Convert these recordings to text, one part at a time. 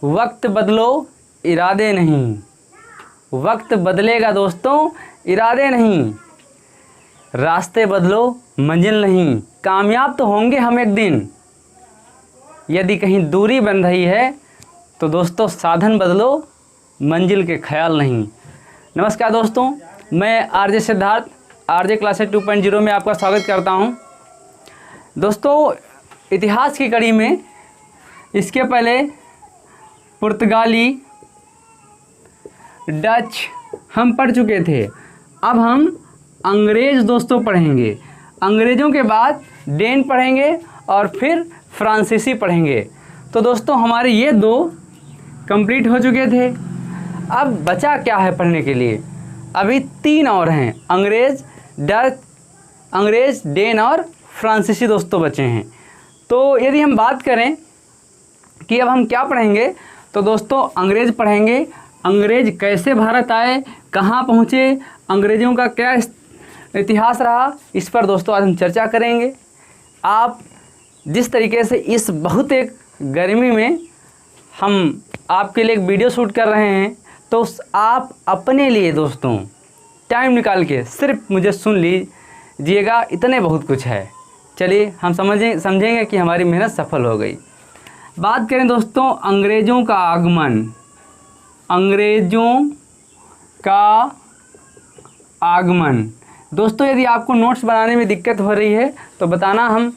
वक्त बदलो इरादे नहीं, वक्त बदलेगा दोस्तों इरादे नहीं, रास्ते बदलो मंजिल नहीं, कामयाब तो होंगे हम एक दिन। यदि कहीं दूरी बन रही है तो दोस्तों साधन बदलो मंजिल के ख्याल नहीं। नमस्कार दोस्तों, मैं आरजे सिद्धार्थ आरजे क्लासेस 2.0 में आपका स्वागत करता हूं। दोस्तों इतिहास की कड़ी में इसके पहले पुर्तगाली, डच हम पढ़ चुके थे। अब हम अंग्रेज़ दोस्तों पढ़ेंगे। अंग्रेज़ों के बाद डेन पढ़ेंगे और फिर फ्रांसीसी पढ़ेंगे। तो दोस्तों हमारे ये 2 कंप्लीट हो चुके थे। अब बचा क्या है पढ़ने के लिए? अभी 3 और हैं, अंग्रेज़, डच, अंग्रेज़, डेन और फ्रांसीसी दोस्तों बचे हैं। तो यदि हम बात करें कि अब हम क्या पढ़ेंगे, तो दोस्तों अंग्रेज़ पढ़ेंगे। अंग्रेज़ कैसे भारत आए, कहाँ पहुँचे, अंग्रेज़ों का क्या इतिहास रहा, इस पर दोस्तों आज हम चर्चा करेंगे। आप जिस तरीके से इस बहुत एक गर्मी में हम आपके लिए एक वीडियो शूट कर रहे हैं, तो आप अपने लिए दोस्तों टाइम निकाल के सिर्फ मुझे सुन लीजिएगा, इतने बहुत कुछ है। चलिए हम समझेंगे कि हमारी मेहनत सफल हो गई। बात करें दोस्तों अंग्रेज़ों का आगमन, अंग्रेज़ों का आगमन। दोस्तों यदि आपको नोट्स बनाने में दिक्कत हो रही है तो बताना, हम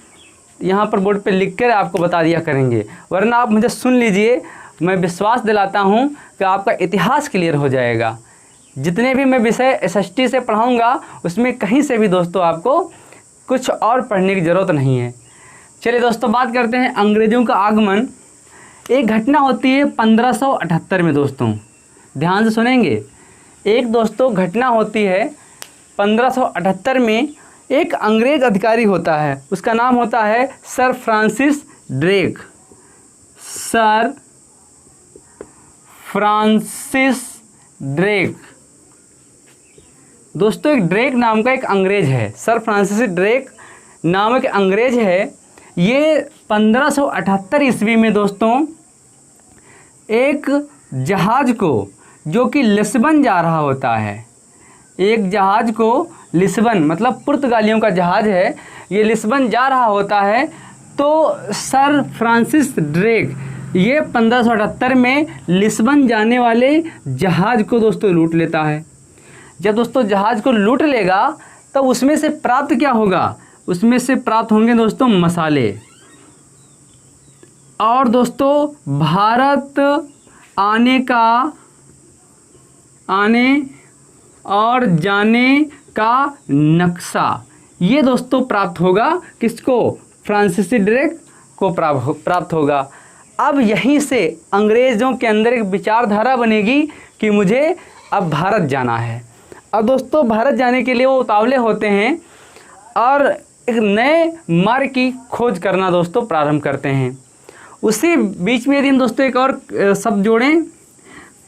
यहाँ पर बोर्ड पे लिख कर आपको बता दिया करेंगे, वरना आप मुझे सुन लीजिए। मैं विश्वास दिलाता हूँ कि आपका इतिहास क्लियर हो जाएगा। जितने भी मैं विषय SST से पढ़ाऊँगा उसमें कहीं से भी दोस्तों आपको कुछ और पढ़ने की ज़रूरत नहीं है। चलिए दोस्तों बात करते हैं अंग्रेज़ों का आगमन। एक घटना होती है 1578 में दोस्तों, ध्यान से सुनेंगे। एक दोस्तों घटना होती है 1578 में। एक अंग्रेज़ अधिकारी होता है, उसका नाम होता है sir Francis Drake. Sir Francis Drake दोस्तों, एक ड्रेक नाम का एक अंग्रेज़ है। सर फ्रांसिस ड्रेक नामक अंग्रेज़ है। ये 1578 ईस्वी में दोस्तों एक जहाज़ को, जो कि लिस्बन जा रहा होता है, एक जहाज़ को लिस्बन मतलब पुर्तगालियों का जहाज़ है, ये लिस्बन जा रहा होता है। तो सर फ्रांसिस ड्रेक ये 1578 में लिस्बन जाने वाले जहाज़ को दोस्तों लूट लेता है। जब दोस्तों जहाज़ को लूट लेगा तो उसमें से प्राप्त क्या होगा? उसमें से प्राप्त होंगे दोस्तों मसाले। और दोस्तों भारत आने और जाने का नक्शा, ये दोस्तों प्राप्त होगा किसको? फ्रांसिस ड्रेक को प्राप्त होगा। अब यहीं से अंग्रेज़ों के अंदर एक विचारधारा बनेगी कि मुझे अब भारत जाना है। अब दोस्तों भारत जाने के लिए वो उतावले होते हैं और एक नए मार्ग की खोज करना दोस्तों प्रारंभ करते हैं। उसी बीच में यदि हम दोस्तों एक और शब्द जोड़ें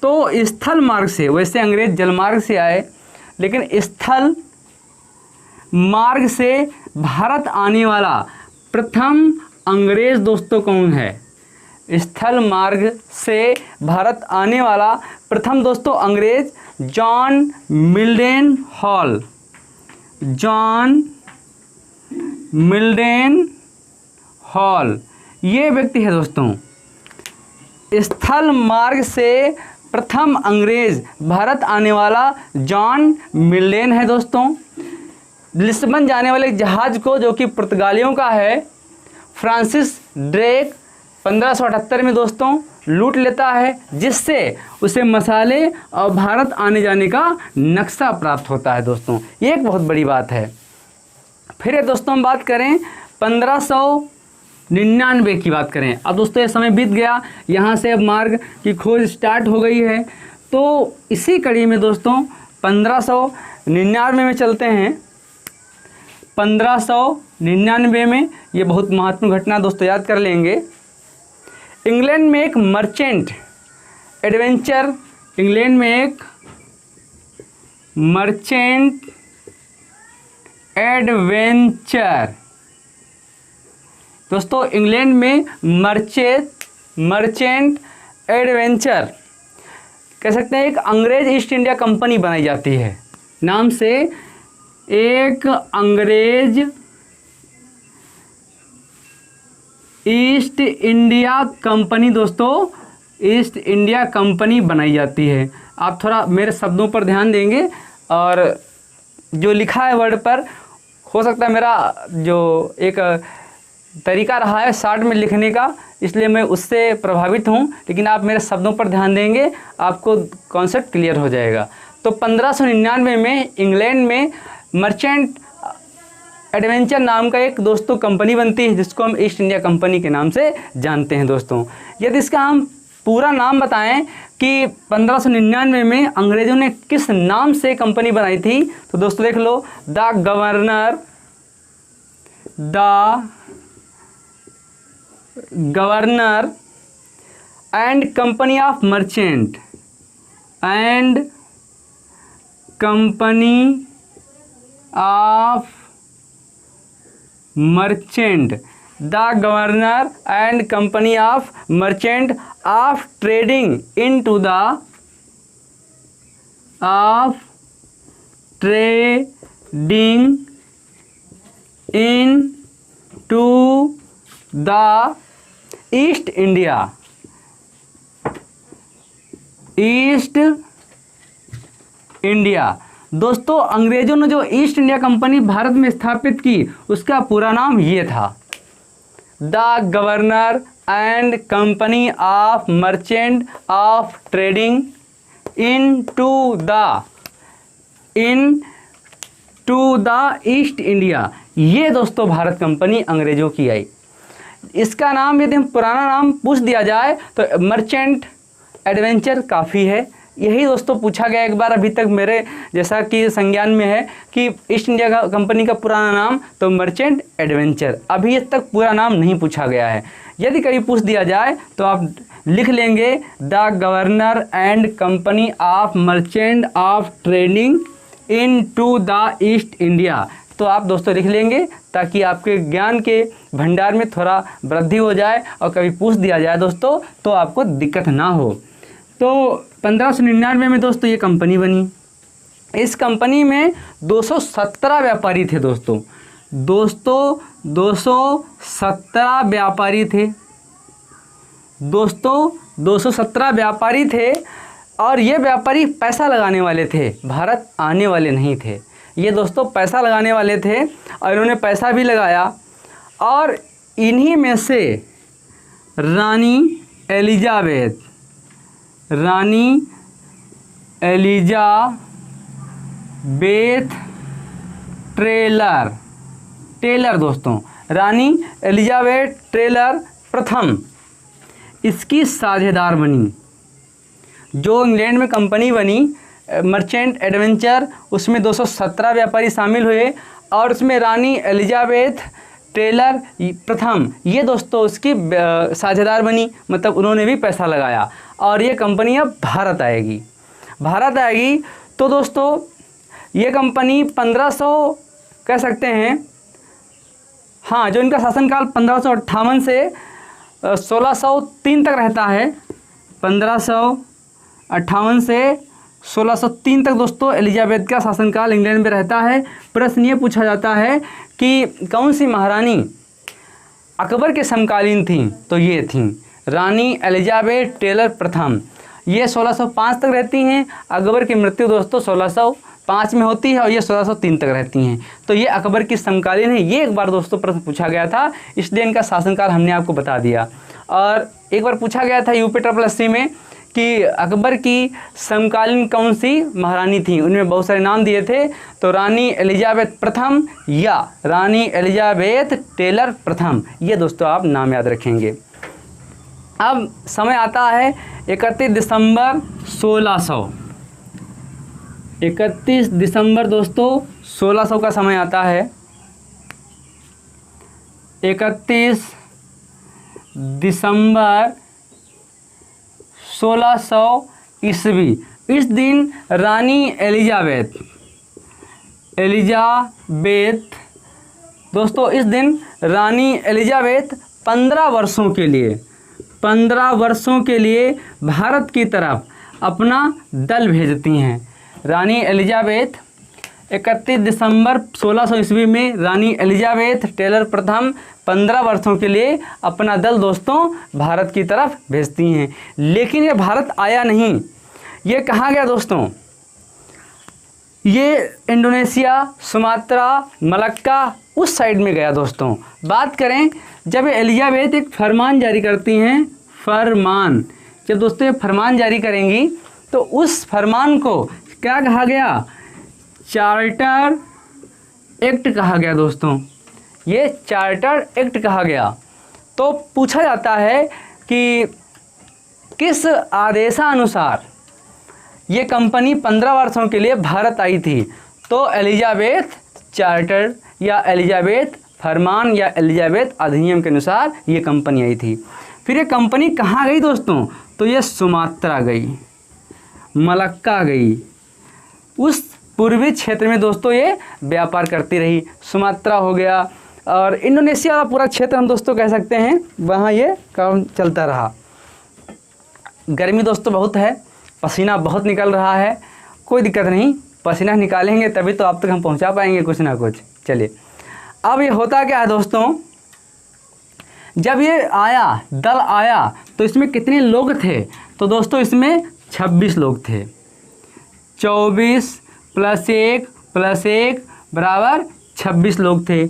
तो स्थल मार्ग से, वैसे अंग्रेज़ जलमार्ग से आए, लेकिन स्थल मार्ग से भारत आने वाला प्रथम अंग्रेज़ दोस्तों कौन है? स्थल मार्ग से भारत आने वाला प्रथम दोस्तों अंग्रेज़ जॉन मिल्डेन हॉल। जॉन मिल्डेन हॉल ये व्यक्ति है दोस्तों। स्थल मार्ग से प्रथम अंग्रेज़ भारत आने वाला जॉन मिल्डेन है दोस्तों। लिस्बन जाने वाले जहाज़ को, जो कि पुर्तगालियों का है, फ्रांसिस ड्रेक 1578 में दोस्तों लूट लेता है, जिससे उसे मसाले और भारत आने जाने का नक्शा प्राप्त होता है दोस्तों। ये एक बहुत बड़ी बात है। फिर दोस्तों हम बात करें 1599 की बात करें। अब दोस्तों ये समय बीत गया, यहाँ से अब मार्ग की खोज स्टार्ट हो गई है। तो इसी कड़ी में दोस्तों 1599 में चलते हैं। 1599 में ये बहुत महत्वपूर्ण घटना दोस्तों याद कर लेंगे। इंग्लैंड में एक मर्चेंट एडवेंचर, इंग्लैंड में एक मर्चेंट एडवेंचर दोस्तों, इंग्लैंड में मर्चेंट एडवेंचर कह सकते हैं, एक अंग्रेज ईस्ट इंडिया कंपनी बनाई जाती है नाम से। एक अंग्रेज ईस्ट इंडिया कंपनी दोस्तों, ईस्ट इंडिया कंपनी बनाई जाती है। आप थोड़ा मेरे शब्दों पर ध्यान देंगे और जो लिखा है वर्ड पर, हो सकता है मेरा जो एक तरीका रहा है शॉर्ट में लिखने का, इसलिए मैं उससे प्रभावित हूँ, लेकिन आप मेरे शब्दों पर ध्यान देंगे आपको कॉन्सेप्ट क्लियर हो जाएगा। तो 1599 में इंग्लैंड में मर्चेंट एडवेंचर नाम का एक दोस्तों कंपनी बनती है, जिसको हम ईस्ट इंडिया कंपनी के नाम से जानते हैं दोस्तों। यदि इसका हम पूरा नाम बताएं कि 1599 में अंग्रेज़ों ने किस नाम से कंपनी बनाई थी, तो दोस्तों देख लो, the governor and company of merchant and company of merchant, the governor and company of merchant of trading into the East India. दोस्तों अंग्रेजों ने जो ईस्ट इंडिया कंपनी भारत में स्थापित की, उसका पूरा नाम ये था, the governor and company of merchant of trading into the East India. ये दोस्तों भारत कंपनी अंग्रेजों की आई। इसका नाम यदि हम पुराना नाम पूछ दिया जाए तो मर्चेंट एडवेंचर काफ़ी है। यही दोस्तों पूछा गया एक बार, अभी तक मेरे जैसा कि संज्ञान में है कि ईस्ट इंडिया कंपनी का पुराना नाम तो मर्चेंट एडवेंचर, अभी तक पूरा नाम नहीं पूछा गया है। यदि कभी पूछ दिया जाए तो आप लिख लेंगे the governor and company of merchant of trading into the East India. तो आप दोस्तों लिख लेंगे ताकि आपके ज्ञान के भंडार में थोड़ा वृद्धि हो जाए और कभी पूछ दिया जाए दोस्तों तो आपको दिक्कत ना हो। तो 1599 में दोस्तों ये कंपनी बनी। इस कंपनी में 217 व्यापारी थे दोस्तों 217 व्यापारी थे दोस्तों 217 व्यापारी थे। और ये व्यापारी पैसा लगाने वाले थे, भारत आने वाले नहीं थे। ये दोस्तों पैसा लगाने वाले थे और इन्होंने पैसा भी लगाया। और इन्हीं में से रानी एलिजाबेथ टेलर दोस्तों, रानी एलिजाबेथ टेलर प्रथम इसकी साझेदार बनी। जो इंग्लैंड में कंपनी बनी मर्चेंट एडवेंचर, उसमें 217 व्यापारी शामिल हुए और उसमें रानी एलिजाबेथ टेलर प्रथम ये दोस्तों उसकी साझेदार बनी, मतलब उन्होंने भी पैसा लगाया और ये कंपनी अब भारत आएगी। तो दोस्तों ये कंपनी 1500 कह सकते हैं, हाँ, जो इनका शासनकाल 1558 से 1603 तक रहता है। 1558 से 1603 तक दोस्तों एलिजाबेथ का शासनकाल इंग्लैंड में रहता है। प्रश्न ये पूछा जाता है कि कौन सी महारानी अकबर के समकालीन थी, तो ये थी रानी एलिजाबेथ टेलर प्रथम। ये 1605 तक रहती हैं। अकबर की मृत्यु दोस्तों 1605 में होती है और ये 1603 तक रहती हैं। तो ये अकबर की समकालीन है। ये एक बार दोस्तों प्रश्न पूछा गया था, इसलिए इनका शासनकाल हमने आपको बता दिया। और एक बार पूछा गया था यूपी SSC में कि अकबर की समकालीन कौन सी महारानी थी, उनमें बहुत सारे नाम दिए थे। तो रानी एलिजाबेथ प्रथम या रानी एलिजाबेथ टेलर प्रथम, ये दोस्तों आप नाम याद रखेंगे। अब समय आता है 31 दिसंबर 1600। 31 दिसंबर दोस्तों 1600 का समय आता है। 31 दिसंबर 1600 ईस्वी। इस दिन रानी एलिजाबेथ दोस्तों, इस दिन रानी एलिजाबेथ 15 वर्षों के लिए 15 वर्षों के लिए भारत की तरफ अपना दल भेजती हैं। रानी एलिजाबेथ 31 दिसंबर 1600 ईस्वी में रानी एलिजाबेथ टेलर प्रथम 15 वर्षों के लिए अपना दल दोस्तों भारत की तरफ भेजती हैं। लेकिन ये भारत आया नहीं, ये कहाँ गया दोस्तों? ये इंडोनेशिया, सुमात्रा, मलक्का उस साइड में गया दोस्तों। बात करें जब एलिजाबेथ एक फरमान जारी करती हैं, फरमान, जब दोस्तों ये फरमान जारी करेंगी तो उस फरमान को क्या कहा गया? चार्टर एक्ट कहा गया दोस्तों। ये चार्टर एक्ट कहा गया। तो पूछा जाता है कि किस आदेशानुसार ये कंपनी 15 वर्षों के लिए भारत आई थी? तो एलिजाबेथ चार्टर या एलिजाबेथ फरमान या एलिजाबेथ अधिनियम के अनुसार ये कंपनी आई थी। फिर ये कंपनी कहाँ गई दोस्तों? तो ये सुमात्रा गई, मलक्का गई, उस पूर्वी क्षेत्र में दोस्तों ये व्यापार करती रही। सुमात्रा हो गया और इंडोनेशिया का पूरा क्षेत्र हम दोस्तों कह सकते हैं, वहाँ ये काम चलता रहा। गर्मी दोस्तों बहुत है, पसीना बहुत निकल रहा है, कोई दिक्कत नहीं, पसीना निकालेंगे तभी तो आप तक हम पहुँचा पाएंगे कुछ ना कुछ। चलिए, अब ये होता क्या है दोस्तों, जब ये आया, दल आया, तो इसमें कितने लोग थे? तो दोस्तों इसमें 26 लोग थे। 24 + 1 + 1 बराबर 26 लोग थे।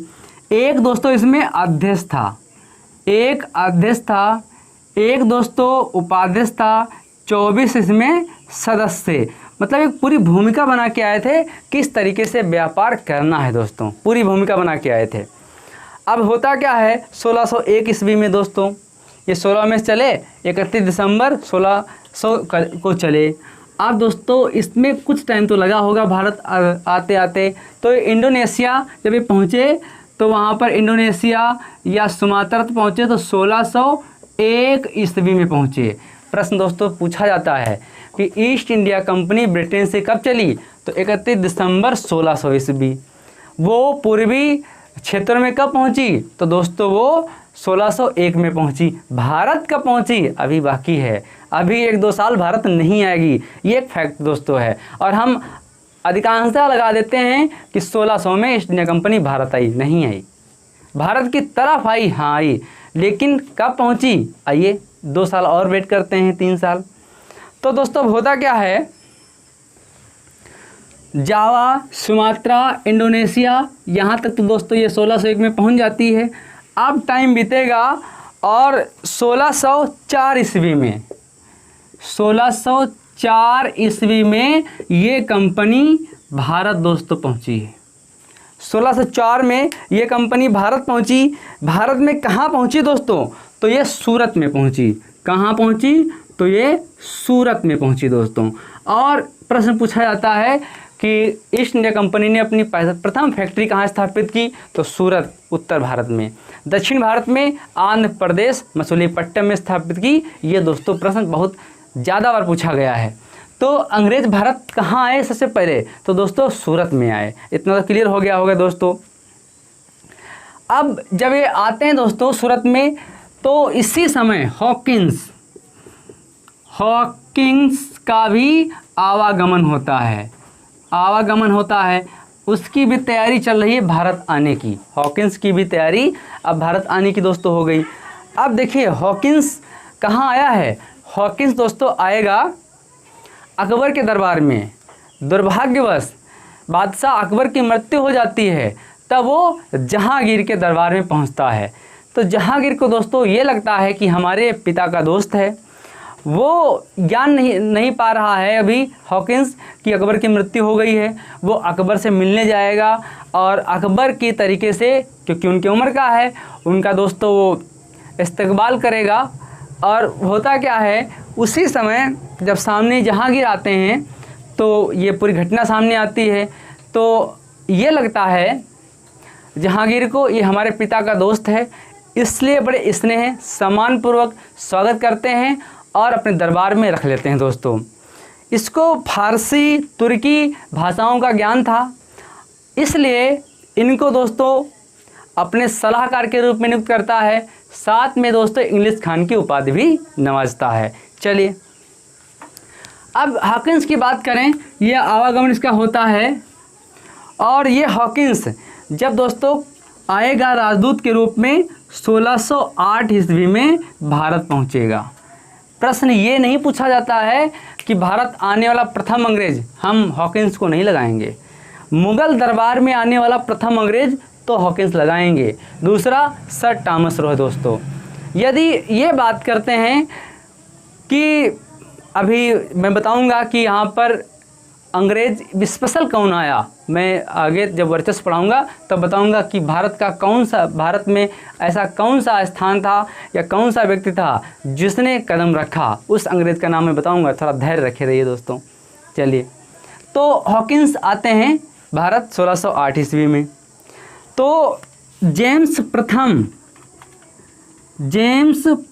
एक दोस्तों इसमें अध्यक्ष था, एक अध्यक्ष था, एक दोस्तों उपाध्यक्ष था, 24 इसमें सदस्य। मतलब एक पूरी भूमिका बना के आए थे किस तरीके से व्यापार करना है दोस्तों, पूरी भूमिका बना के आए थे। अब होता क्या है 1601 ईस्वी में दोस्तों, ये 16 में चले, 31 दिसंबर 1600 को चले। अब दोस्तों इसमें कुछ टाइम तो लगा होगा भारत आते आते। तो इंडोनेशिया जब ये पहुँचे तो वहाँ पर इंडोनेशिया या सुमात्रा तक पहुँचे तो 1601 ईस्वी में पहुँचे। प्रश्न दोस्तों पूछा जाता है कि ईस्ट इंडिया कंपनी ब्रिटेन से कब चली? तो 31 दिसंबर 1600 ईस्वी। वो पूर्वी क्षेत्र में कब पहुंची? तो दोस्तों वो 1601 में पहुंची। भारत कब पहुंची? अभी बाकी है, अभी 1-2 साल भारत नहीं आएगी, ये एक फैक्ट दोस्तों है। और हम अधिकांशतः लगा देते हैं कि 1600 में ईस्ट इंडिया कंपनी भारत आई, नहीं आई। भारत की तरफ आई, हाँ आई, लेकिन कब पहुंची? आइए 2 साल और वेट करते हैं, 3 साल। तो दोस्तों होता क्या है, जावा, सुमात्रा, इंडोनेशिया, यहाँ तक तो दोस्तों ये 1601 में पहुँच जाती है। अब टाइम बीतेगा और 1604 ईस्वी में, 1604 ईस्वी में ये कंपनी भारत दोस्तों पहुँची है। 1604 में ये कंपनी भारत पहुँची। भारत में कहाँ पहुँची दोस्तों? तो ये सूरत में पहुँची। कहाँ पहुँची? तो ये सूरत में पहुँची दोस्तों। और प्रश्न पूछा जाता है कि ईस्ट इंडिया कंपनी ने अपनी प्रथम फैक्ट्री कहाँ स्थापित की? तो सूरत, उत्तर भारत में। दक्षिण भारत में आंध्र प्रदेश मछलीपट्टनम में स्थापित की। ये दोस्तों प्रश्न बहुत ज़्यादा बार पूछा गया है। तो अंग्रेज भारत कहाँ आए सबसे पहले? तो दोस्तों सूरत में आए। इतना तो क्लियर हो गया होगा दोस्तों। अब जब ये आते हैं दोस्तों सूरत में, तो इसी समय हॉकिंस का भी आवागमन होता है, आवागमन होता है। उसकी भी तैयारी चल रही है भारत आने की। हॉकिंस की भी तैयारी अब भारत आने की दोस्तों हो गई। अब देखिए हॉकिंस कहाँ आया है? हॉकिंस दोस्तों आएगा अकबर के दरबार में। दुर्भाग्यवश बादशाह अकबर की मृत्यु हो जाती है, तब वो जहांगीर के दरबार में पहुंचता है। तो जहांगीर को दोस्तों ये लगता है कि हमारे पिता का दोस्त है, वो ज्ञान नहीं पा रहा है अभी हॉकिंस कि अकबर की मृत्यु हो गई है। वो अकबर से मिलने जाएगा और अकबर की तरीके से, क्योंकि उनकी उम्र का है, उनका दोस्तों वो इस्तकबाल करेगा। और होता क्या है, उसी समय जब सामने जहांगीर आते हैं तो ये पूरी घटना सामने आती है। तो ये लगता है जहांगीर को ये हमारे पिता का दोस्त है, इसलिए बड़े स्नेह सम्मानपूर्वक स्वागत करते हैं और अपने दरबार में रख लेते हैं दोस्तों। इसको फारसी तुर्की भाषाओं का ज्ञान था, इसलिए इनको दोस्तों अपने सलाहकार के रूप में नियुक्त करता है। साथ में दोस्तों इंग्लिश खान की उपाधि भी नवाजता है। चलिए अब हॉकिंस की बात करें, यह आवागमन इसका होता है और ये हॉकिंस जब दोस्तों आएगा राजदूत के रूप में 1608 ईस्वी में भारत पहुंचेगा। प्रश्न ये नहीं पूछा जाता है कि भारत आने वाला प्रथम अंग्रेज, हम हॉकिंस को नहीं लगाएंगे। मुगल दरबार में आने वाला प्रथम अंग्रेज तो हॉकिंस लगाएंगे। दूसरा सर टॉमस रो है दोस्तों। यदि ये बात करते हैं कि अभी मैं बताऊंगा कि यहाँ पर अंग्रेज स्पेशल कौन आया, मैं आगे जब वर्चस्व पढ़ाऊंगा तब बताऊंगा कि भारत में ऐसा कौन सा स्थान था या कौन सा व्यक्ति था जिसने कदम रखा, उस अंग्रेज का नाम मैं बताऊंगा। थोड़ा धैर्य रखे रहिए दोस्तों। चलिए तो हॉकिंस आते हैं भारत 1608 ईस्वी में। तो जेम्स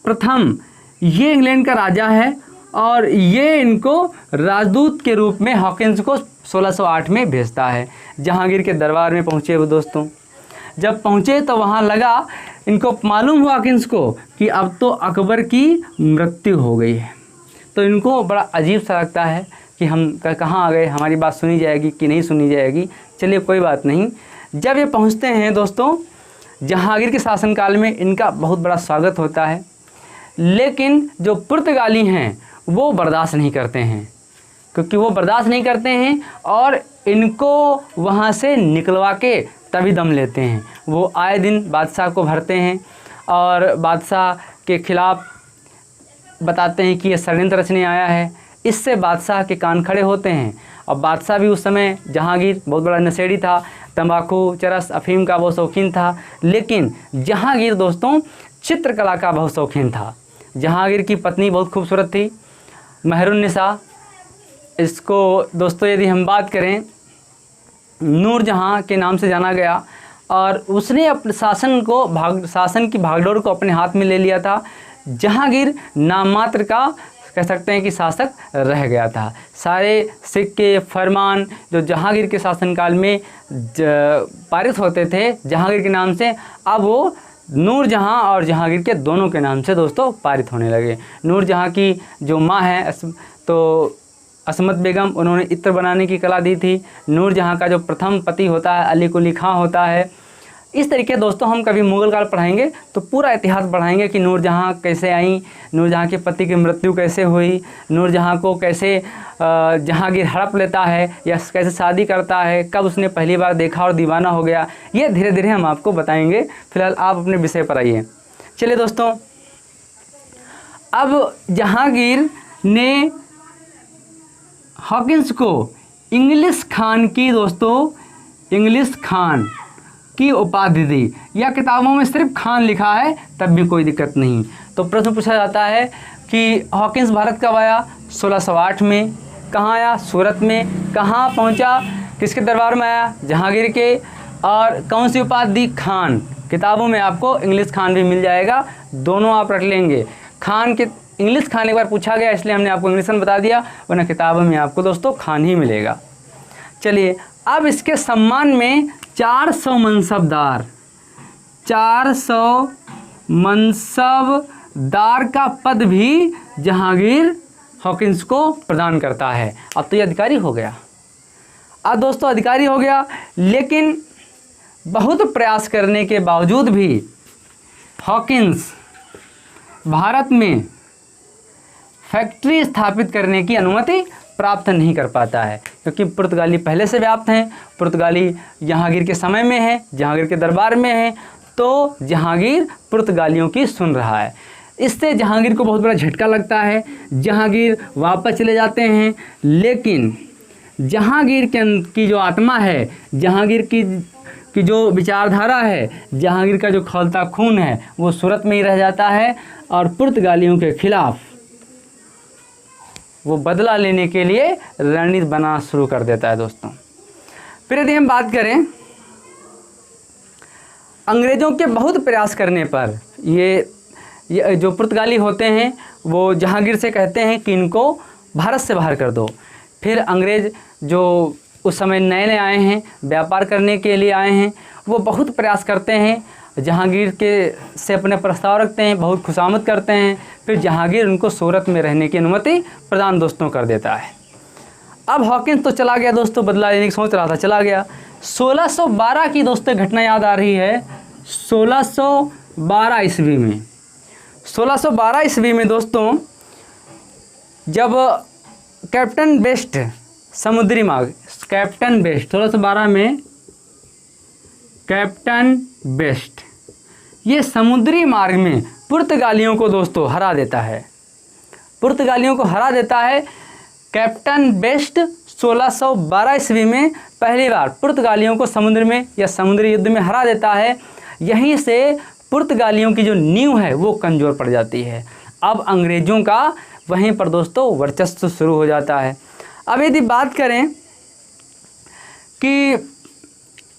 प्रथम ये इंग्लैंड का राजा है और ये इनको राजदूत के रूप में हॉकिंस को 1608 में भेजता है। जहांगीर के दरबार में पहुँचे वो दोस्तों। जब पहुँचे तो वहाँ लगा, इनको मालूम हुआ हॉकिंस को कि अब तो अकबर की मृत्यु हो गई है। तो इनको बड़ा अजीब सा लगता है कि हम कहाँ आ गए, हमारी बात सुनी जाएगी कि नहीं सुनी जाएगी। चलिए कोई बात नहीं। जब ये पहुँचते हैं दोस्तों, जहांगीर के शासनकाल में इनका बहुत बड़ा स्वागत होता है, लेकिन जो पुर्तगाली हैं वो बर्दाश्त नहीं करते हैं, क्योंकि वो बर्दाश्त नहीं करते हैं और इनको वहाँ से निकलवा के तभी दम लेते हैं। वो आए दिन बादशाह को भरते हैं और बादशाह के खिलाफ बताते हैं कि ये षड्यंत्र रचने आया है। इससे बादशाह के कान खड़े होते हैं। और बादशाह भी उस समय, जहांगीर बहुत बड़ा नशेड़ी था, तंबाकू, चरस, अफीम का बहुत शौकीन था, लेकिन जहांगीर दोस्तों चित्रकला का बहुत शौकीन था। जहांगीर की पत्नी बहुत खूबसूरत थी, महरुन्निसा। इसको दोस्तों यदि हम बात करें, नूरजहाँ के नाम से जाना गया और उसने अपने शासन की भागडोर को अपने हाथ में ले लिया था। जहांगीर नाम मात्र का कह सकते हैं कि शासक रह गया था। सारे सिक्के, फरमान जो जहांगीर के शासनकाल में पारित होते थे जहांगीर के नाम से, अब वो नूरजहाँ और जहांगीर के दोनों के नाम से दोस्तों पारित होने लगे। नूरजहाँ की जो माँ है तो असमत बेगम, उन्होंने इत्र बनाने की कला दी थी। नूरजहाँ का जो प्रथम पति होता है अली कुली खां होता है। इस तरीके दोस्तों हम कभी मुगल काल पढ़ाएंगे तो पूरा इतिहास पढ़ाएंगे कि नूरजहाँ कैसे आई, नूरजहाँ के पति की मृत्यु कैसे हुई, नूरजहाँ को कैसे जहांगीर हड़प लेता है या कैसे शादी करता है, कब उसने पहली बार देखा और दीवाना हो गया। ये धीरे धीरे हम आपको बताएंगे। फिलहाल आप अपने विषय पर आइए। चलिए दोस्तों, अब जहांगीर ने हॉकिंस को इंग्लिश खान की उपाधि दी, या किताबों में सिर्फ खान लिखा है तब भी कोई दिक्कत नहीं। तो प्रश्न पूछा जाता है कि हॉकिंस भारत कब आया? 1608 में। कहाँ आया? सूरत में। कहाँ पहुँचा? किसके दरबार में आया? जहांगीर के। और कौन सी उपाधि दी? खान। किताबों में आपको इंग्लिश खान भी मिल जाएगा, दोनों आप रख लेंगे। खान के इंग्लिश खान एक बार पूछा गया इसलिए हमने आपको इंग्लिश में बता दिया, वरना किताबों में आपको दोस्तों खान ही मिलेगा। चलिए अब इसके सम्मान में 400 मनसबदार का पद भी जहांगीर हॉकिंस को प्रदान करता है। अब तो ये अधिकारी हो गया। अब दोस्तों अधिकारी हो गया, लेकिन बहुत प्रयास करने के बावजूद भी हॉकिंस भारत में फैक्ट्री स्थापित करने की अनुमति प्राप्त नहीं कर पाता है, क्योंकि पुर्तगाली पहले से व्याप्त हैं। पुर्तगाली जहांगीर के समय में है, जहांगीर के दरबार में है, तो जहांगीर पुर्तगालियों की सुन रहा है। इससे जहांगीर को बहुत बड़ा झटका लगता है। जहांगीर वापस चले जाते हैं, लेकिन जहांगीर की जो आत्मा है, जहांगीर की जो विचारधारा है, जहांगीर का जो खौलता खून है, वो सूरत में ही रह जाता है और पुर्तगालियों के खिलाफ वो बदला लेने के लिए रणनीति बनाना शुरू कर देता है दोस्तों। फिर यदि हम बात करें, अंग्रेज़ों के बहुत प्रयास करने पर ये जो पुर्तगाली होते हैं वो जहांगीर से कहते हैं कि इनको भारत से बाहर कर दो। फिर अंग्रेज़ जो उस समय नए नए आए हैं, व्यापार करने के लिए आए हैं, वो बहुत प्रयास करते हैं जहांगीर के से अपने प्रस्ताव रखते हैं, बहुत खुशामद करते हैं। फिर जहांगीर उनको सूरत में रहने की अनुमति प्रदान दोस्तों कर देता है। अब हॉकिंस तो चला गया दोस्तों, बदला लेने की सोच रहा था, चला गया। 1612 की दोस्तों घटना याद आ रही है। 1612 ईस्वी में 1612 ईस्वी में दोस्तों जब कैप्टन बेस्ट समुद्री मार्ग, कैप्टन बेस्ट 1612 में कैप्टन बेस्ट ये समुद्री मार्ग में पुर्तगालियों को दोस्तों हरा देता है। पुर्तगालियों को हरा देता है कैप्टन बेस्ट 1612 ईस्वी में पहली बार पुर्तगालियों को समुद्र में या समुद्री युद्ध में हरा देता है। यहीं से पुर्तगालियों की जो नींव है वो कमज़ोर पड़ जाती है। अब अंग्रेज़ों का वहीं पर दोस्तों वर्चस्व शुरू हो जाता है। अब यदि बात करें कि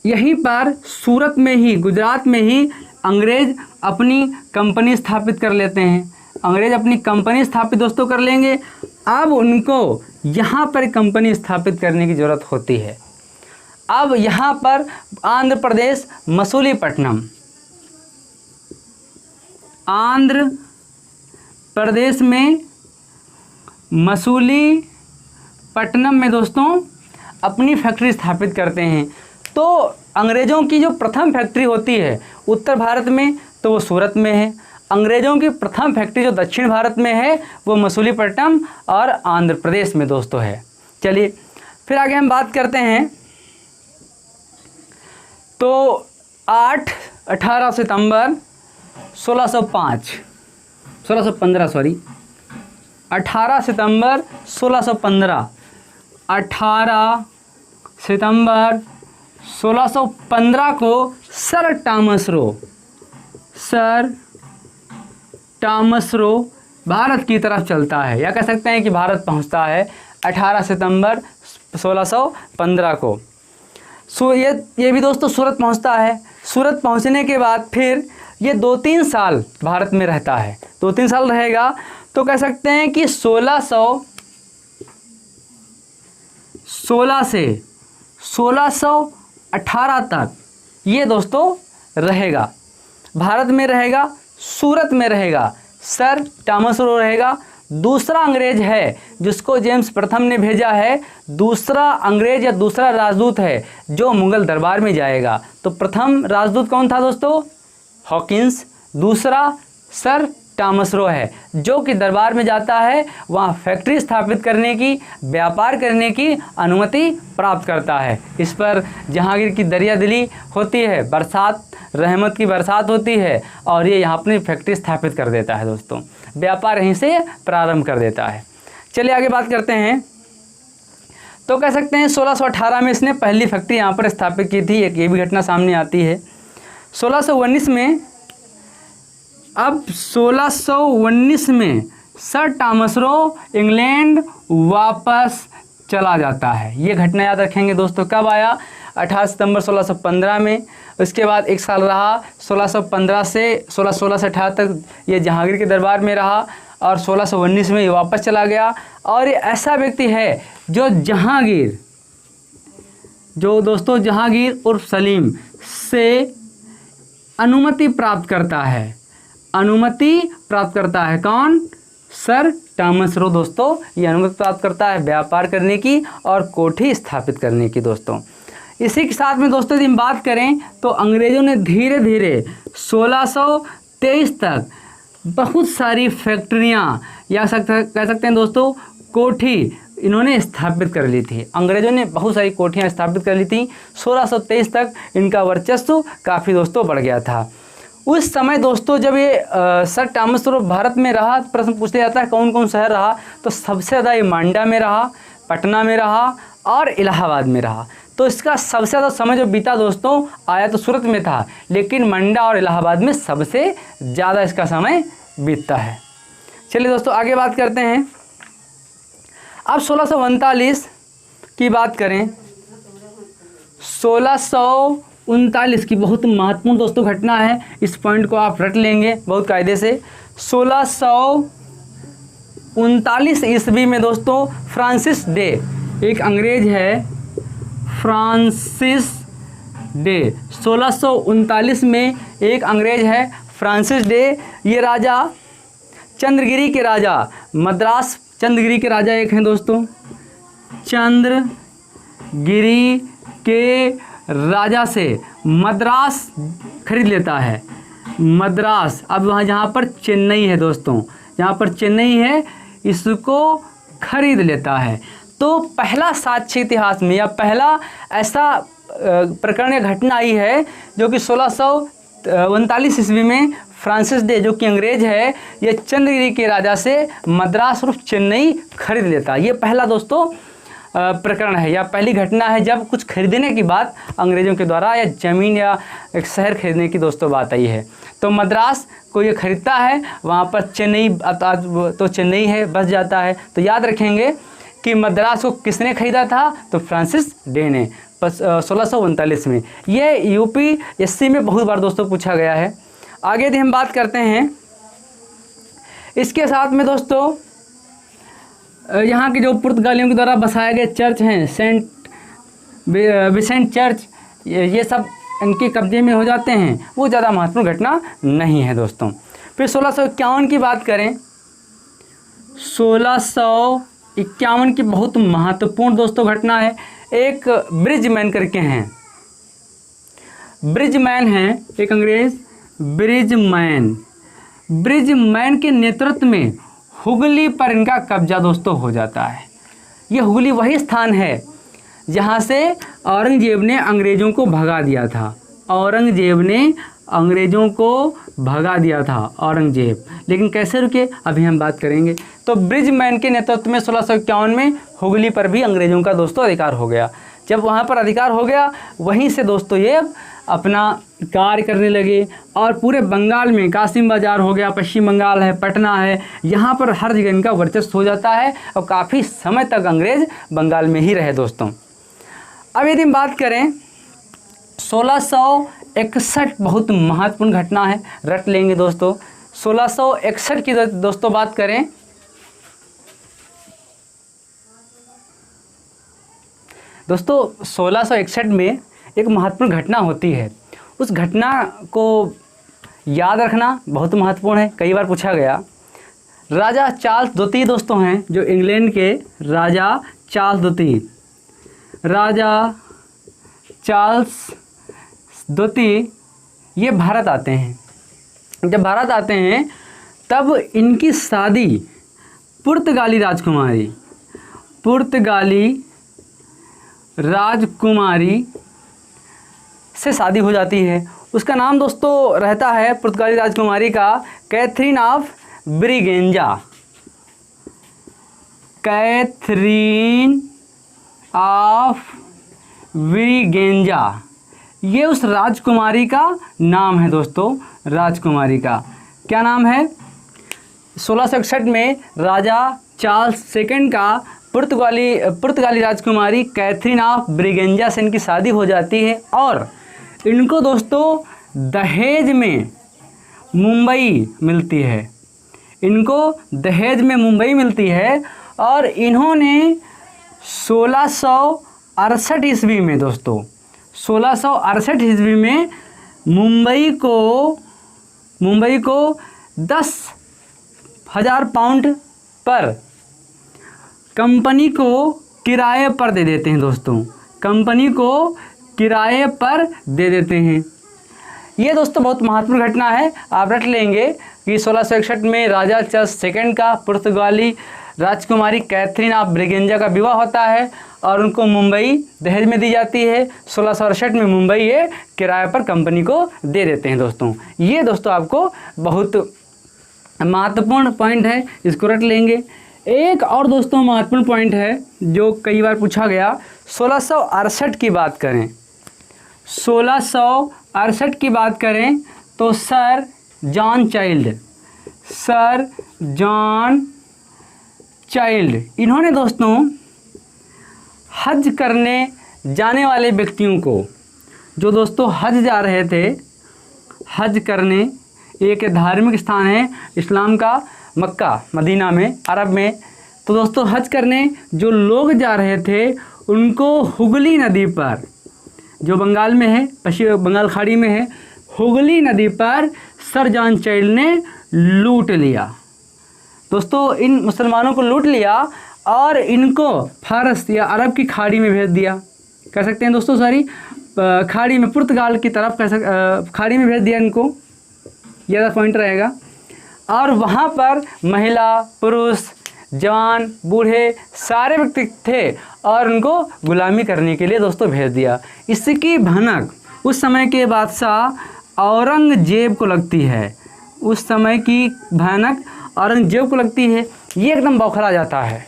यहीं पर सूरत में ही, गुजरात में ही अंग्रेज़ अपनी कंपनी स्थापित कर लेते हैं। अंग्रेज़ अपनी कंपनी स्थापित दोस्तों कर लेंगे। अब उनको यहाँ पर कंपनी स्थापित करने की ज़रूरत होती है। अब यहाँ पर आंध्र प्रदेश मसूलीपट्टनम, आंध्र प्रदेश में मसूलीपट्टनम में दोस्तों अपनी फैक्ट्री स्थापित करते हैं। तो अंग्रेज़ों की जो प्रथम फैक्ट्री होती है उत्तर भारत में तो वो सूरत में है। अंग्रेज़ों की प्रथम फैक्ट्री जो दक्षिण भारत में है वो मसूलीपट्टनम और आंध्र प्रदेश में दोस्तों है। चलिए फिर आगे हम बात करते हैं। तो 18 सितंबर 1615 सॉरी 18 सितंबर 1615 18 सितंबर 1615 को सर टॉमस रो भारत की तरफ चलता है, या कह सकते हैं कि भारत पहुंचता है 18 सितंबर 1615 को। ये भी दोस्तों सूरत पहुंचता है। सूरत पहुंचने के बाद फिर ये 2-3 साल भारत में रहता है, 2-3 साल रहेगा। तो कह सकते हैं कि 1616 से 1618 तक ये दोस्तों रहेगा, भारत में रहेगा, सूरत में रहेगा, सर टॉमस रो रहेगा। दूसरा अंग्रेज है जिसको जेम्स प्रथम ने भेजा है, दूसरा अंग्रेज या दूसरा राजदूत है जो मुगल दरबार में जाएगा। तो प्रथम राजदूत कौन था दोस्तों? हॉकिंस। दूसरा सर टॉमस रो है जो कि दरबार में जाता है, वहाँ फैक्ट्री स्थापित करने की, व्यापार करने की अनुमति प्राप्त करता है। इस पर जहांगीर की दरिया दिली होती है, बरसात, रहमत की बरसात होती है और ये यहाँ अपनी फैक्ट्री स्थापित कर देता है दोस्तों, व्यापार यहीं से प्रारंभ कर देता है। चलिए आगे बात करते हैं। तो कह सकते हैं 1618 में इसने पहली फैक्ट्री यहाँ पर स्थापित की थी। एक ये भी घटना सामने आती है। 1619 में, अब 1619 में सर टॉमस रो इंग्लैंड वापस चला जाता है। ये घटना याद रखेंगे दोस्तों। कब आया? 18 सितंबर 1615 में। उसके बाद 1 साल रहा, 1615 से 1616 से 18 तक ये जहांगीर के दरबार में रहा और 1619 में ये वापस चला गया। और ये ऐसा व्यक्ति है जो जहांगीर, जो दोस्तों जहांगीर उर्फ सलीम से अनुमति प्राप्त करता है। अनुमति प्राप्त करता है कौन? सर टॉमस रो दोस्तों ये अनुमति प्राप्त करता है व्यापार करने की और कोठी स्थापित करने की दोस्तों। इसी के साथ में दोस्तों यदि हम बात करें तो अंग्रेज़ों ने धीरे धीरे 1623 तक बहुत सारी फैक्ट्रियाँ या कह सकते हैं दोस्तों कोठी इन्होंने स्थापित कर ली थी। अंग्रेज़ों ने बहुत सारी कोठियाँ स्थापित कर ली थी। 1623 तक इनका वर्चस्व काफ़ी दोस्तों बढ़ गया था। उस समय दोस्तों जब ये सर टॉमस रो भारत में रहा, प्रश्न पूछा जाता है कौन कौन शहर रहा, तो सबसे ज़्यादा ये मांडा में रहा, पटना में रहा और इलाहाबाद में रहा। तो इसका सबसे ज़्यादा समय जो बीता दोस्तों, आया तो सूरत में था लेकिन मंडा और इलाहाबाद में सबसे ज़्यादा इसका समय बीतता है। चलिए दोस्तों आगे बात करते हैं। अब 1639 की बात करें। 1639 की बहुत महत्वपूर्ण दोस्तों घटना है, इस पॉइंट को आप रट लेंगे बहुत कायदे से। 1639 ईस्वी में दोस्तों फ्रांसिस डे, एक अंग्रेज है, फ्रांसिस डे। 1639 में एक अंग्रेज है फ्रांसिस डे, ये राजा चंद्रगिरी के राजा, मद्रास चंद्रगिरी के राजा एक हैं दोस्तों, चंद्रगिरी के राजा से मद्रास खरीद लेता है। मद्रास, अब वहाँ जहाँ पर चेन्नई है दोस्तों, जहाँ पर चेन्नई है, इसको खरीद लेता है। तो पहला साक्ष्य इतिहास में या पहला ऐसा प्रकरण या घटना आई है जो कि 1639 ईस्वी में फ्रांसिस डे जो कि अंग्रेज है, ये चंद्रगिरी के राजा से मद्रास और चेन्नई खरीद लेता है। ये पहला दोस्तों प्रकरण है या पहली घटना है जब कुछ खरीदने की बात अंग्रेज़ों के द्वारा या ज़मीन या एक शहर खरीदने की दोस्तों बात आई है। तो मद्रास को ये खरीदता है, वहाँ पर चेन्नई तो चेन्नई है, बस जाता है। तो याद रखेंगे कि मद्रास को किसने खरीदा था, तो फ्रांसिस डे ने 1639 में। ये यूपीएससी में बहुत बार दोस्तों पूछा गया है। आगे यदि हम बात करते हैं इसके साथ में दोस्तों, यहाँ के जो पुर्तगालियों के द्वारा बसाए गए चर्च हैं, सेंट विसेंट चर्च, ये सब इनके कब्जे में हो जाते हैं, वो ज़्यादा महत्वपूर्ण घटना नहीं है दोस्तों। फिर 1651 की बात करें, 1651 की बहुत महत्वपूर्ण दोस्तों घटना है। एक ब्रिजमैन करके हैं, ब्रिजमैन हैं एक अंग्रेज, ब्रिजमैन के नेतृत्व में हुगली पर इनका कब्जा दोस्तों हो जाता है। ये हुगली वही स्थान है जहाँ से औरंगजेब ने अंग्रेज़ों को भगा दिया था, औरंगजेब ने अंग्रेज़ों को भगा दिया था औरंगजेब। लेकिन कैसे रुके, अभी हम बात करेंगे। तो ब्रिजमैन के नेतृत्व में 1651 में हुगली पर भी अंग्रेज़ों का दोस्तों अधिकार हो गया। जब वहाँ पर अधिकार हो गया, वहीं से दोस्तों ये अपना कार्य करने लगे और पूरे बंगाल में कासिम बाजार हो गया, पश्चिम बंगाल है, पटना है, यहाँ पर हर जगह इनका वर्चस्व हो जाता है और काफ़ी समय तक अंग्रेज़ बंगाल में ही रहे दोस्तों। अब यदि हम बात करें 1661, बहुत महत्वपूर्ण घटना है, रट लेंगे दोस्तों। 1661 की दोस्तों बात करें, दोस्तों 1661 में एक महत्वपूर्ण घटना होती है। उस घटना को याद रखना बहुत महत्वपूर्ण है, कई बार पूछा गया। राजा चार्ल्स द्वितीय दोस्तों हैं, जो इंग्लैंड के राजा चार्ल्स द्वितीय, राजा चार्ल्स द्वितीय ये भारत आते हैं। जब भारत आते हैं तब इनकी शादी पुर्तगाली राजकुमारी से शादी हो जाती है। उसका नाम दोस्तों रहता है पुर्तगाली राजकुमारी का Catherine of Braganza, Catherine of Braganza, ये उस राजकुमारी का नाम है दोस्तों। राजकुमारी का क्या नाम है? 1661 में राजा चार्ल्स सेकंड का पुर्तगाली राजकुमारी कैथरीन ऑफ ब्रिगेंजा से इनकी शादी हो जाती है और इनको दोस्तों दहेज में मुंबई मिलती है। इनको दहेज में मुंबई मिलती है और इन्होंने 1668 ईस्वी में दोस्तों 1668 ईस्वी में मुंबई को 10,000 पाउंड पर कंपनी को किराए पर दे देते हैं दोस्तों। कंपनी को किराए पर दे देते हैं। ये दोस्तों बहुत महत्वपूर्ण घटना है, आप रट लेंगे कि 1661 में राजा चार्ल्स सेकंड का पुर्तगाली राजकुमारी कैथरीन ऑफ ब्रिगेंजा का विवाह होता है और उनको मुंबई दहेज में दी जाती है। 1668 में मुंबई ये किराए पर कंपनी को दे देते हैं दोस्तों। ये दोस्तों आपको बहुत महत्वपूर्ण पॉइंट है, इसको रट लेंगे। एक और दोस्तों महत्वपूर्ण पॉइंट है जो कई बार पूछा गया, 1668 की बात करें, 1668 की बात करें तो सर जॉन चाइल्ड इन्होंने दोस्तों हज करने जाने वाले व्यक्तियों को, जो दोस्तों हज जा रहे थे, हज करने, एक धार्मिक स्थान है इस्लाम का मक्का मदीना में अरब में, तो दोस्तों हज करने जो लोग जा रहे थे उनको हुगली नदी पर जो बंगाल में है, पश्चिम बंगाल खाड़ी में है, हुगली नदी पर सर जॉन चाइल्ड ने लूट लिया। दोस्तों इन मुसलमानों को लूट लिया और इनको फारस या अरब की खाड़ी में भेज दिया, कह सकते हैं दोस्तों, सॉरी खाड़ी में, पुर्तगाल की तरफ खाड़ी में भेज दिया इनको, ज़्यादा पॉइंट रहेगा। और वहाँ पर महिला, पुरुष, जवान, बूढ़े सारे व्यक्ति थे और उनको गुलामी करने के लिए दोस्तों भेज दिया। इसकी भनक उस समय के बादशाह औरंगजेब को लगती है, उस समय की भयानक औरंगजेब को लगती है। ये एकदम बौखला जाता है।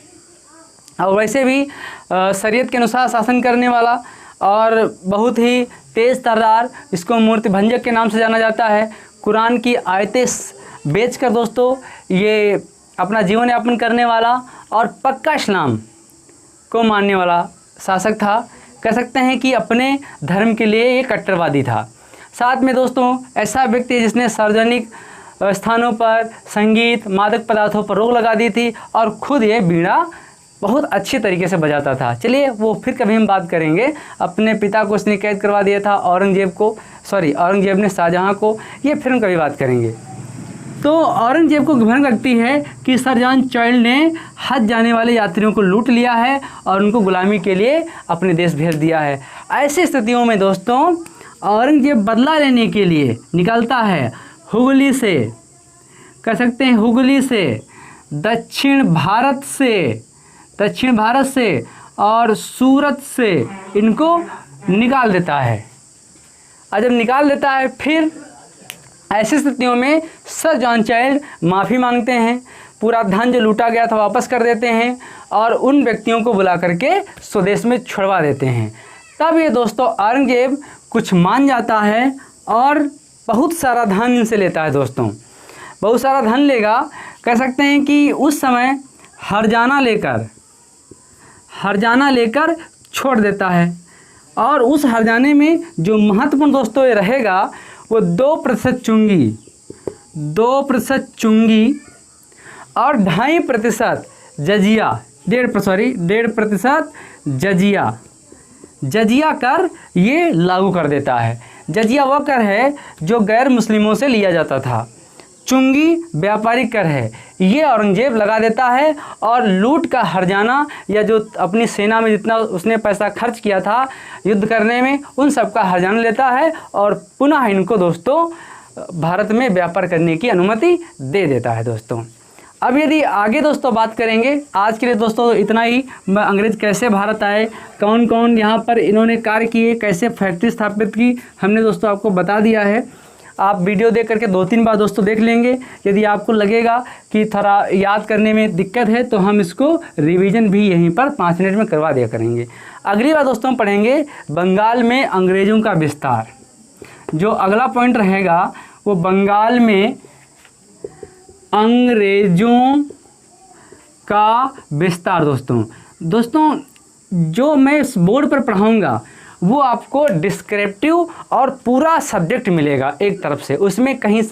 और वैसे भी शरीयत के अनुसार शासन करने वाला और बहुत ही तेज़ तर्रार, इसको मूर्ति भंजक के नाम से जाना जाता है। कुरान की आयतें बेचकर दोस्तों ये अपना जीवन यापन करने वाला और पक्का इस्लाम को मानने वाला शासक था। कह सकते हैं कि अपने धर्म के लिए ये कट्टरवादी था। साथ में दोस्तों ऐसा व्यक्ति जिसने सार्वजनिक स्थानों पर संगीत, मादक पदार्थों पर रोक लगा दी थी और खुद ये बीड़ा बहुत अच्छी तरीके से बजाता था। चलिए वो फिर कभी हम बात करेंगे। अपने पिता को उसने कैद करवा दिया था, औरंगजेब ने शाहजहाँ को, ये फिर हम कभी बात करेंगे। तो औरंगजेब को भनक लगती है कि सर जॉन चाइल्ड ने हज जाने वाले यात्रियों को लूट लिया है और उनको गुलामी के लिए अपने देश भेज दिया है। ऐसी स्थितियों में दोस्तों औरंगजेब बदला लेने के लिए निकलता है हुगली से, कह सकते हैं हुगली से, दक्षिण भारत से और सूरत से इनको निकाल देता है। और जब निकाल देता है फिर ऐसी स्थितियों में सर जॉन चाइल्ड माफ़ी मांगते हैं, पूरा धन जो लूटा गया था वापस कर देते हैं और उन व्यक्तियों को बुला करके स्वदेश में छुड़वा देते हैं। तब ये दोस्तों औरंगजेब कुछ मान जाता है और बहुत सारा धन इनसे लेता है। दोस्तों बहुत सारा धन लेगा, कह सकते हैं कि उस समय हरजाना लेकर छोड़ देता है। और उस हरजाने में जो महत्वपूर्ण दोस्तों ये रहेगा वो 2% चुंगी और 2.5% जजिया, 1.5% जजिया कर ये लागू कर देता है। जजिया वह कर है जो गैर मुस्लिमों से लिया जाता था, चुंगी व्यापारिक कर है, ये औरंगजेब लगा देता है और लूट का हर्जाना या जो अपनी सेना में जितना उसने पैसा खर्च किया था युद्ध करने में उन सब का हर्जाना लेता है और पुनः इनको दोस्तों भारत में व्यापार करने की अनुमति दे देता है। दोस्तों अब यदि आगे दोस्तों बात करेंगे, आज के लिए दोस्तों इतना ही। अंग्रेज़ कैसे भारत आए, कौन कौन यहाँ पर इन्होंने कार्य किए, कैसे फैक्ट्री स्थापित की, हमने दोस्तों आपको बता दिया है। आप वीडियो देख करके 2-3 बार दोस्तों देख लेंगे। यदि आपको लगेगा कि थोड़ा याद करने में दिक्कत है तो हम इसको रिवीजन भी यहीं पर 5 मिनट में करवा दिया करेंगे। अगली बार दोस्तों हम पढ़ेंगे बंगाल में अंग्रेज़ों का विस्तार। जो अगला पॉइंट रहेगा वो बंगाल में अंग्रेज़ों का विस्तार। दोस्तों जो मैं इस बोर्ड पर पढ़ाऊँगा वो आपको डिस्क्रिप्टिव और पूरा सब्जेक्ट मिलेगा एक तरफ से, उसमें कहीं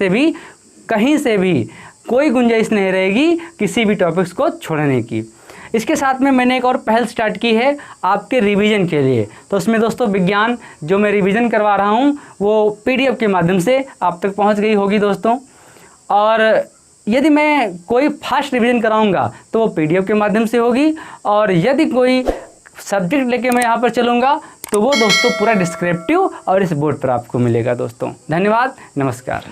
से भी कोई गुंजाइश नहीं रहेगी किसी भी टॉपिक्स को छोड़ने की। इसके साथ में मैंने एक और पहल स्टार्ट की है आपके रिवीजन के लिए। तो उसमें दोस्तों विज्ञान जो मैं रिवीजन करवा रहा हूँ वो PDF के माध्यम से आप तक पहुँच गई होगी दोस्तों। और यदि मैं कोई फास्ट रिवीजन कराऊँगा तो वो PDF के माध्यम से होगी, और यदि कोई सब्जेक्ट लेके मैं यहाँ पर चलूँगा तो वो दोस्तों पूरा डिस्क्रिप्टिव और इस बोर्ड पर आपको मिलेगा। दोस्तों धन्यवाद, नमस्कार।